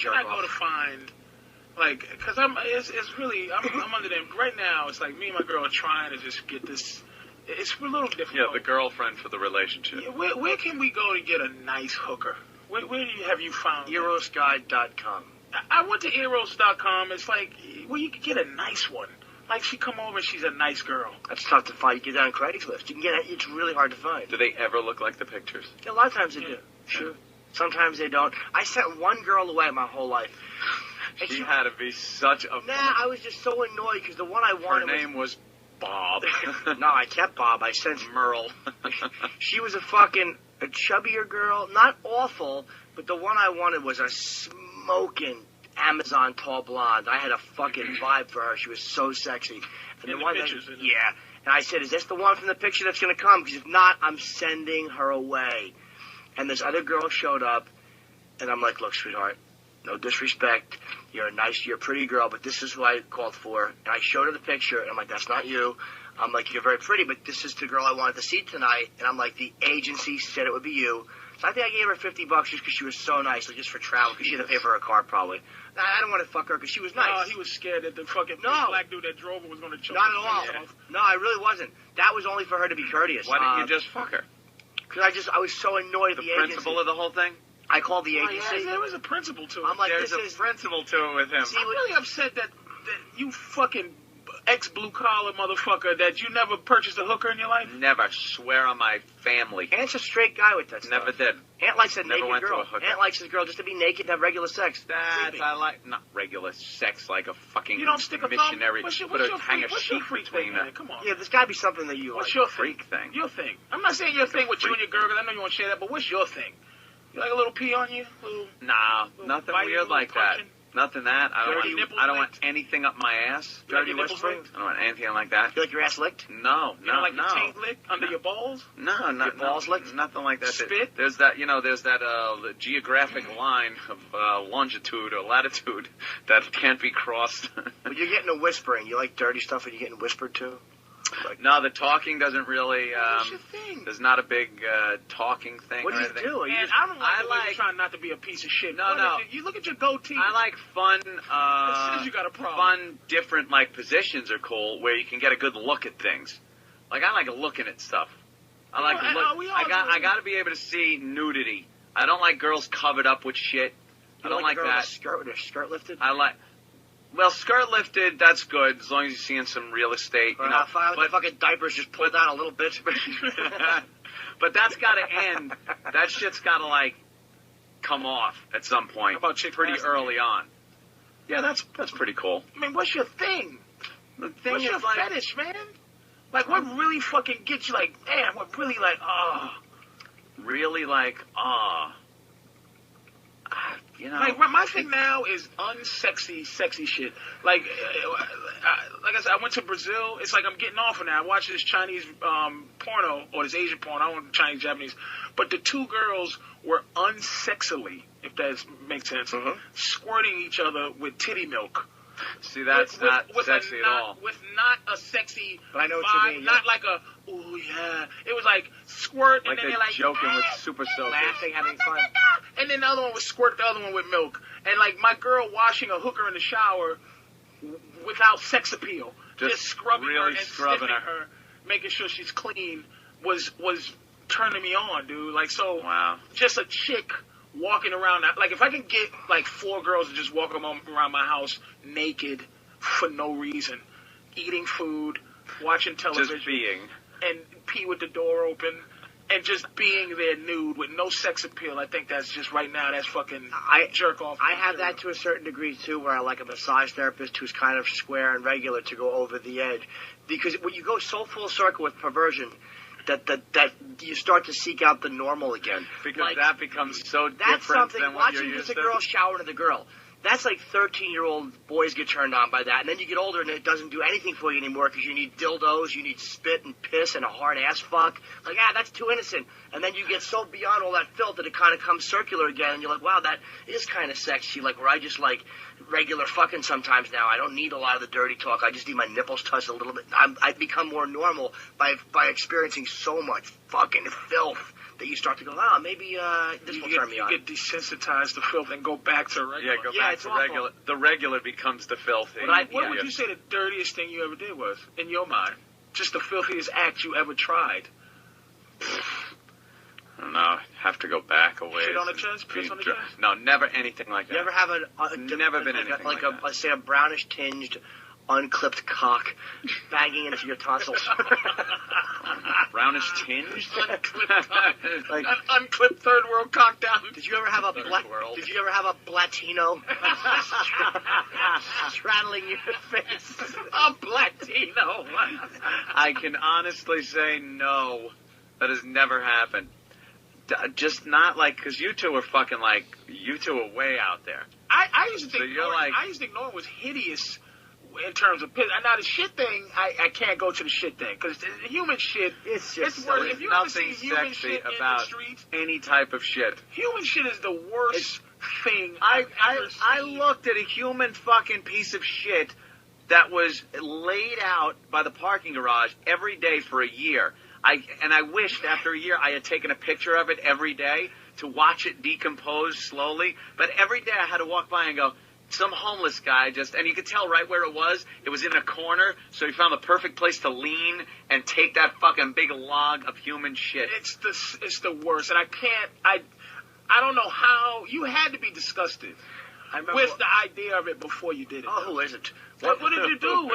can I go to find, like, because it's really, I'm under them. Right now, it's like me and my girl are trying to just get this, it's a little difficult. Yeah, the girlfriend for the relationship. Yeah, where can we go to get a nice hooker? Where have you found Erosguide.com. I went to eros.com. It's like, well, you can get a nice one. Like, she come over and she's a nice girl. That's tough to find. You get on Craigslist. You can get it. It's really hard to find. Do they ever look like the pictures? Yeah, a lot of times they do. Sure. Sometimes they don't. I sent one girl away my whole life. She had to be such a... Nah, I was just so annoyed because the one I wanted Her name was Bob. No, I kept Bob. I sent Merle. She was a chubbier girl. Not awful, but the one I wanted was a smoking Amazon tall blonde. I had a fucking vibe for her. She was so sexy. And the one pictures, yeah. And I said, is this the one from the picture that's going to come? Because if not, I'm sending her away. And this other girl showed up, and I'm like, look, sweetheart, no disrespect. You're a pretty girl, but this is who I called for. And I showed her the picture, and I'm like, that's not you. I'm like, you're very pretty, but this is the girl I wanted to see tonight. And I'm like, the agency said it would be you. So I think I gave her $50 just because she was so nice, like just for travel, because she had to pay for her car probably. I don't want to fuck her because she was nice. No, he was scared that the fucking black dude that drove her was going to choke Not at all. No, I really wasn't. That was only for her to be courteous. Why didn't you just fuck her? Because I was so annoyed at the agency. The principle of the whole thing? I called the agency. Oh, yeah, there was a principle to it. I'm like, there's a principle to it with him. I'm really upset that you fucking ex-blue-collar motherfucker that you never purchased a hooker in your life? Never. Swear on my family. Ant's a straight guy with that stuff. Never did. Ant likes a Never naked went girl. to a hooker. Ant likes his girl just to be naked and have regular sex. I like not regular sex, like a fucking you don't stick a missionary. What's your hang a freak sheet thing, between man? Come on. Yeah, there's got to be something that you what's like. Your freak thing? Your thing. I'm not saying your thing with you and your girl, because I know you want to share that, but what's your thing? You like a little pee on you? Nah, nothing weird like that. Nothing that. I don't want anything up my ass. Dirty whispering? I don't want anything like that. You like your ass licked? No. You don't like your taint licked under your balls? No, your balls licked? Nothing like that. Spit? There's that, there's that geographic line of longitude or latitude that can't be crossed. But you're getting a whispering. You like dirty stuff and you're getting whispered to? Like, no, the talking doesn't really. What's your thing? There's not a big talking thing. What do you do? I like trying not to be a piece of shit. No. You look at your goatee. I like fun. As soon as you got a problem. Fun, different positions are cool where you can get a good look at things. Like I like looking at stuff. I like to look. I got to be able to see nudity. I don't like girls covered up with shit. I don't like that. With her skirt lifted? Well, skirt lifted, that's good, as long as you're seeing some real estate, but the fucking diapers just pulled down a little bit. But that's got to end. That shit's got to, come off at some point. How about chicks pretty early on. Yeah, that's pretty cool. I mean, what's your thing? The thing what's your fetish, man? Like, what really fucking gets you, damn, what really, Really, my thing now is unsexy, sexy shit. Like I said, I went to Brazil. It's like I'm getting off of now. I watched this Chinese porno, or this Asian porn. I don't know Chinese, Japanese. But the two girls were unsexily, if that makes sense, squirting each other with titty milk. See, that's not sexy at all. With not a sexy but I know vibe, what you mean, not like a, ooh, yeah. It was like squirt, and then they're joking with super soakers. Laughing, having fun. And then the other one was squirt, the other one with milk. And my girl washing a hooker in the shower without sex appeal. Just scrubbing her and sniffing her, making sure she's clean, was turning me on, dude. Wow. Just a chick walking around, if I can get 4 girls to just walk around my house naked for no reason, eating food, watching television, just being, and pee with the door open, and just being there nude with no sex appeal, I think that's just right now, that's fucking jerk off. I have that to a certain degree too, where I like a massage therapist who's kind of square and regular to go over the edge, because when you go so full circle with perversion, that you start to seek out the normal again. Because that becomes so that's different something, than what you're watching used just to. a girl showering the girl. That's like 13-year-old boys get turned on by that. And then you get older and it doesn't do anything for you anymore because you need dildos, you need spit and piss and a hard ass fuck. That's too innocent. And then you get so beyond all that filth that it kind of comes circular again. And you're like, wow, that is kind of sexy. Where I just like regular fucking sometimes now. I don't need a lot of the dirty talk. I just need my nipples touched a little bit. I've become more normal by experiencing so much fucking filth that you start to go, maybe this will turn me on. You get desensitized to filth and go back to regular. Yeah, go back to regular. The regular becomes the filthy. What would you say the dirtiest thing you ever did was, in your mind? Just the filthiest act you ever tried? I don't know. Have to go back a ways. Shit on the chest? Piss on the chest? No, never anything like that. You ever have never been anything like that. Let's say a brownish tinged, unclipped cock banging into your tonsils? Brownish tinged? Unclipped cock. Like an unclipped third world cock down. Did you ever have a Blatino straddling your face? A Blatino. I can honestly say no. That has never happened. Just not like, because you two are fucking like, you two are way out there. I used to think Norton was hideous in terms of piss. Now the shit thing, I can't go to the shit thing, because the human shit, it's worse. If you ever see human shit about in the streets, any type of shit. Human shit is the worst thing I looked at a human fucking piece of shit that was laid out by the parking garage every day for a year. I wished after a year I had taken a picture of it every day to watch it decompose slowly. But every day I had to walk by and go, some homeless guy and you could tell right where it was. It was in a corner, so he found the perfect place to lean and take that fucking big log of human shit. It's the worst, and I don't know how you had to be disgusted with the idea of it before you did it. Oh, who isn't? What did you do?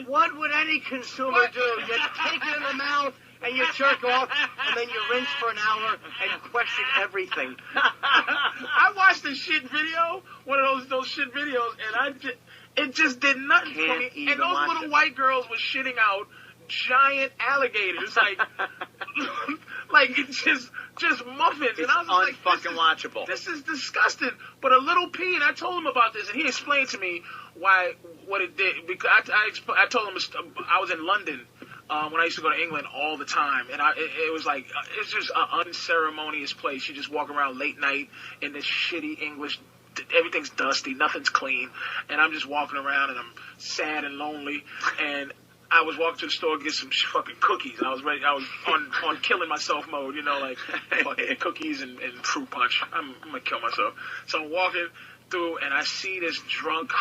What would any consumer do? You take it in the mouth and you jerk off, and then you rinse for an hour and question everything. I watched a shit video, one of those shit videos, and it just did nothing for me. And those little white girls were shitting out giant alligators, like it's just muffins. It's and I was unfucking watchable. This is disgusting. But a little pee, and I told him about this, and he explained to me what it did. Because I told him I was in London when I used to go to England all the time, and it was like it's just an unceremonious place. You just walk around late night in this shitty English. Everything's dusty, nothing's clean, and I'm just walking around, and I'm sad and lonely, and I was walking to the store to get some fucking cookies. I was ready. I was on killing myself mode, like fucking cookies and fruit punch. I'm gonna kill myself. So I'm walking through, and I see this drunk,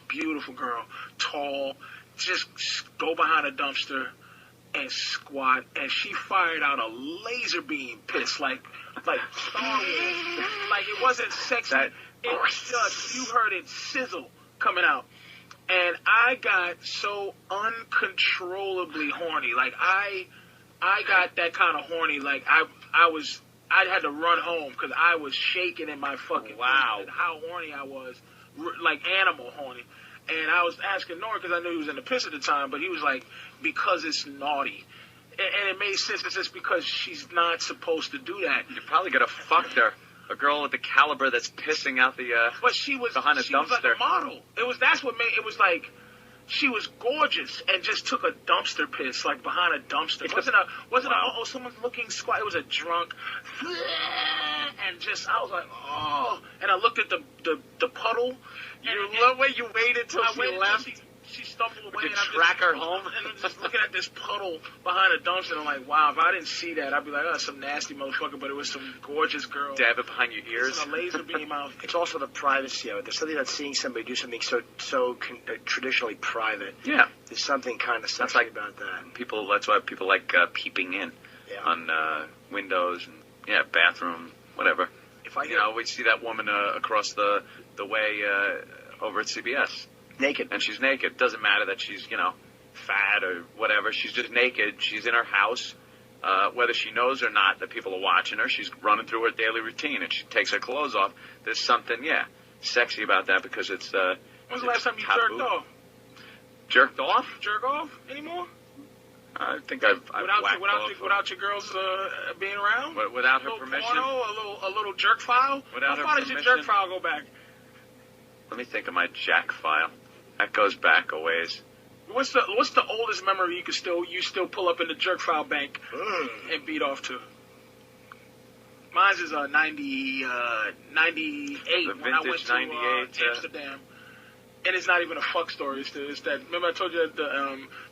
beautiful girl, tall, just go behind a dumpster and squat, and she fired out a laser beam piss, like Star Wars. Like it wasn't sexy. It just, you heard it sizzle coming out. And I got so uncontrollably horny. Like I got that kind of horny. Like I had to run home because I was shaking in my fucking wow. How horny I was, like animal horny. And I was asking Norton because I knew he was in the piss at the time, but he was like, because it's naughty. And it made sense. It's just because she's not supposed to do that. You probably could have fucked her. A girl with the caliber that's pissing out the but she was behind a she dumpster. Was like a model. That's what made it was like she was gorgeous and just took a dumpster piss like behind a dumpster. It wasn't wow. Someone's looking squat. It was a drunk and just I was like and I looked at the puddle. The way you waited till she left. She stumbled away and I track her home. And I'm just looking at this puddle behind a dumpster and I'm like, wow, if I didn't see that, I'd be like, some nasty motherfucker, but it was some gorgeous girl. Dab it behind your ears. A laser beam out. It's also the privacy of it. There's something about seeing somebody do something so traditionally private. Yeah. There's something kind of sexy about that. That's why people like peeping in on windows and bathroom, whatever. We see that woman across the way over at CBS. Naked. And she's naked. Doesn't matter that she's, fat or whatever. She's just naked. She's in her house. Whether she knows or not that people are watching her, she's running through her daily routine and she takes her clothes off. There's something, sexy about that because it's when's the last time you jerked off? Jerked off? Jerk off anymore? I think I've without your girls being around? Without her permission? Porno, a little jerk file? Without her permission? How far does your jerk file go back? Let me think of my jack file. That goes back a ways. What's the oldest memory you still pull up in the jerk file bank and beat off to? Mine's is 98 the when I went to 98, Amsterdam. And it's not even a fuck story. It's that. Remember I told you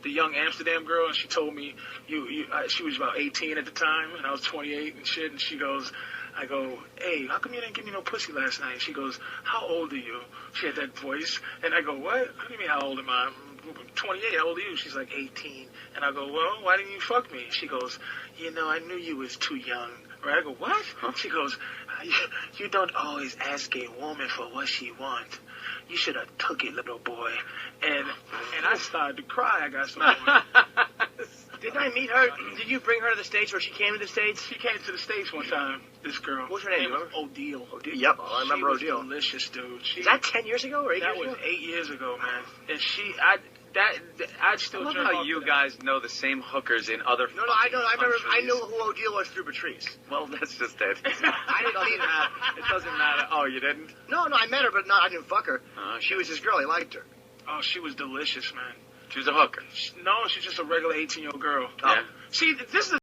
the young Amsterdam girl, and she told me she was about 18 at the time, and I was 28 and shit. And she goes, I go, hey, how come you didn't give me no pussy last night? She goes, how old are you? She had that voice, and I go, what? What do you mean how old am I? I'm 28. How old are you? She's like 18, and I go, well, why didn't you fuck me? She goes, I knew you was too young. Right? I go, what? She goes, you don't always ask a woman for what she wants. You should have took it, little boy. And I started to cry. I got so annoyed. Didn't I meet her? Did you bring her to the States, or she came to the States? She came to the States one time, this girl. What's her name? O'Deal. Yep, I remember O'Deal. She was delicious, dude. Is that 10 years ago or 8 years ago? That was 8 years ago, man. And I'd still I love how you guys know the same hookers in other No, I know. I knew who O'Deal was through Patrice. Well, that's just it. I didn't meet her. It doesn't matter. Oh, you didn't? No, I met her, but I didn't fuck her. She was his girl. He liked her. Oh, she was delicious, man. She was a hooker. No, she's just a regular 18-year-old girl. Yeah. See, this is